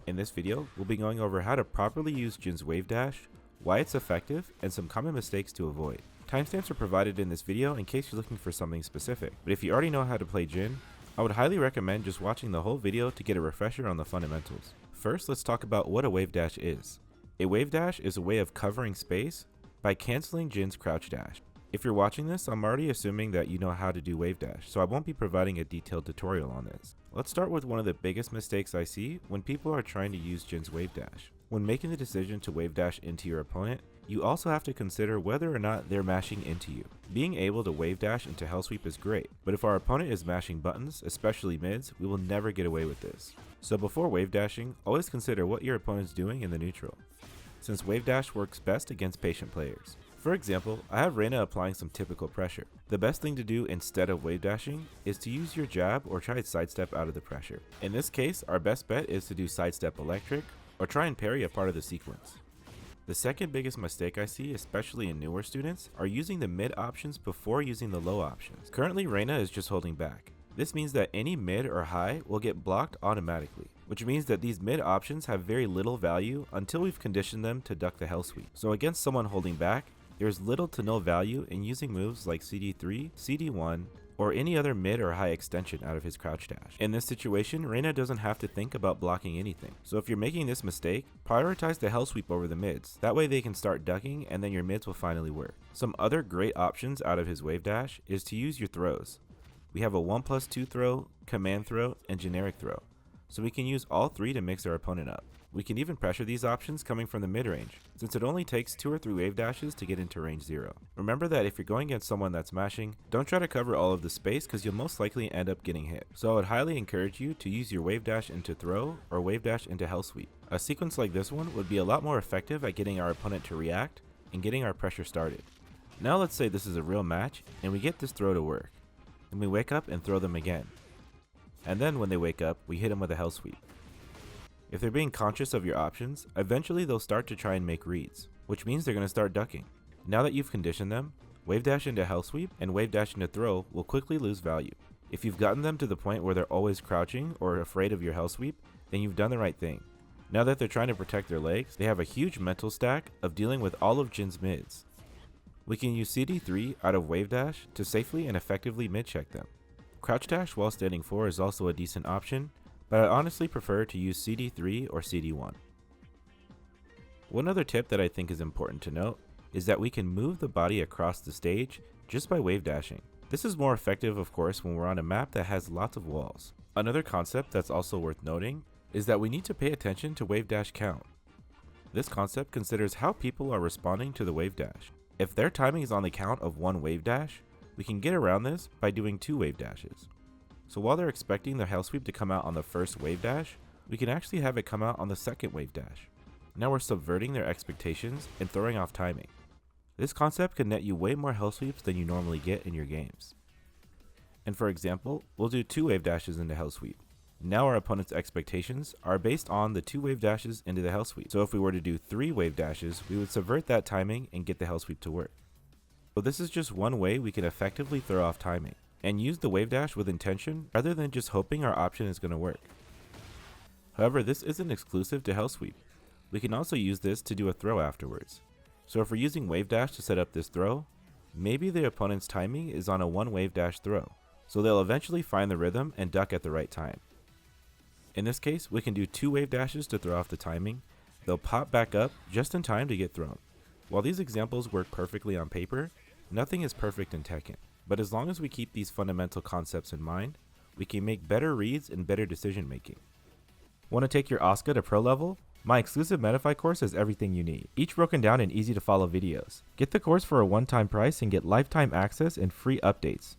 In this video, we'll be going over how to properly use Jin's Wavedash, why it's effective, and some common mistakes to avoid. Timestamps are provided in this video in case you're looking for something specific, but if you already know how to play Jin, I would highly recommend just watching the whole video to get a refresher on the fundamentals. First, let's talk about what a Wavedash is. A Wavedash is a way of covering space by canceling Jin's crouch dash. If you're watching this, I'm already assuming that you know how to do Wavedash, so I won't be providing a detailed tutorial on this. Let's start with one of the biggest mistakes I see when people are trying to use Jin's Wavedash. When making the decision to Wavedash into your opponent, you also have to consider whether or not they're mashing into you. Being able to Wavedash into Hellsweep is great, but if our opponent is mashing buttons, especially mids, we will never get away with this. So before Wavedashing, always consider what your opponent's doing in the neutral, since Wavedash works best against patient players. For example, I have Reina applying some typical pressure. The best thing to do instead of Wavedashing is to use your jab or try to sidestep out of the pressure. In this case, our best bet is to do sidestep electric or try and parry a part of the sequence. The second biggest mistake I see, especially in newer students, are using the mid options before using the low options. Currently, Reina is just holding back. This means that any mid or high will get blocked automatically, which means that these mid options have very little value until we've conditioned them to duck the Hellsweep. So against someone holding back, there's little to no value in using moves like CD3, CD1, or any other mid or high extension out of his crouch dash. In this situation, Reina doesn't have to think about blocking anything. So if you're making this mistake, prioritize the Hellsweep over the mids. That way they can start ducking and then your mids will finally work. Some other great options out of his Wavedash is to use your throws. We have a 1+2 throw, command throw, and generic throw. So we can use all three to mix our opponent up. We can even pressure these options coming from the mid-range, since it only takes 2 or 3 Wavedashes to get into range 0. Remember that if you're going against someone that's mashing, don't try to cover all of the space because you'll most likely end up getting hit. So I would highly encourage you to use your Wavedash into throw or Wavedash into Hellsweep. A sequence like this one would be a lot more effective at getting our opponent to react and getting our pressure started. Now let's say this is a real match and we get this throw to work. Then we wake up and throw them again. And then when they wake up, we hit them with a Hellsweep. If they're being conscious of your options, eventually they'll start to try and make reads, which means they're going to start ducking. Now that you've conditioned them, Wavedash into Hellsweep and Wavedash into throw will quickly lose value. If you've gotten them to the point where they're always crouching or afraid of your Hellsweep, then you've done the right thing. Now that they're trying to protect their legs, they have a huge mental stack of dealing with all of Jin's mids. We can use CD3 out of Wavedash to safely and effectively mid-check them. Crouch dash while standing 4 is also a decent option, but I honestly prefer to use CD3 or CD1. One other tip that I think is important to note is that we can move the body across the stage just by Wavedashing. This is more effective, of course, when we're on a map that has lots of walls. Another concept that's also worth noting is that we need to pay attention to Wavedash count. This concept considers how people are responding to the Wavedash. If their timing is on the count of 1 Wavedash, we can get around this by doing 2 Wavedashes. So while they're expecting the Hellsweep to come out on the first Wavedash, we can actually have it come out on the second Wavedash. Now we're subverting their expectations and throwing off timing. This concept can net you way more Hellsweeps than you normally get in your games. And for example, we'll do 2 Wavedashes into Hellsweep. Now our opponent's expectations are based on the 2 Wavedashes into the Hellsweep. So if we were to do 3 Wavedashes, we would subvert that timing and get the Hellsweep to work. So this is just one way we can effectively throw off timing and use the Wavedash with intention rather than just hoping our option is going to work. However, this isn't exclusive to Hellsweep. We can also use this to do a throw afterwards. So if we're using Wavedash to set up this throw, maybe the opponent's timing is on a 1 Wavedash throw, so they'll eventually find the rhythm and duck at the right time. In this case, we can do 2 Wavedashes to throw off the timing. They'll pop back up just in time to get thrown. While these examples work perfectly on paper, nothing is perfect in Tekken. But as long as we keep these fundamental concepts in mind, we can make better reads and better decision making. Want to take your Asuka to pro level? My exclusive Medify course has everything you need, each broken down in easy to follow videos. Get the course for a one-time price and get lifetime access and free updates.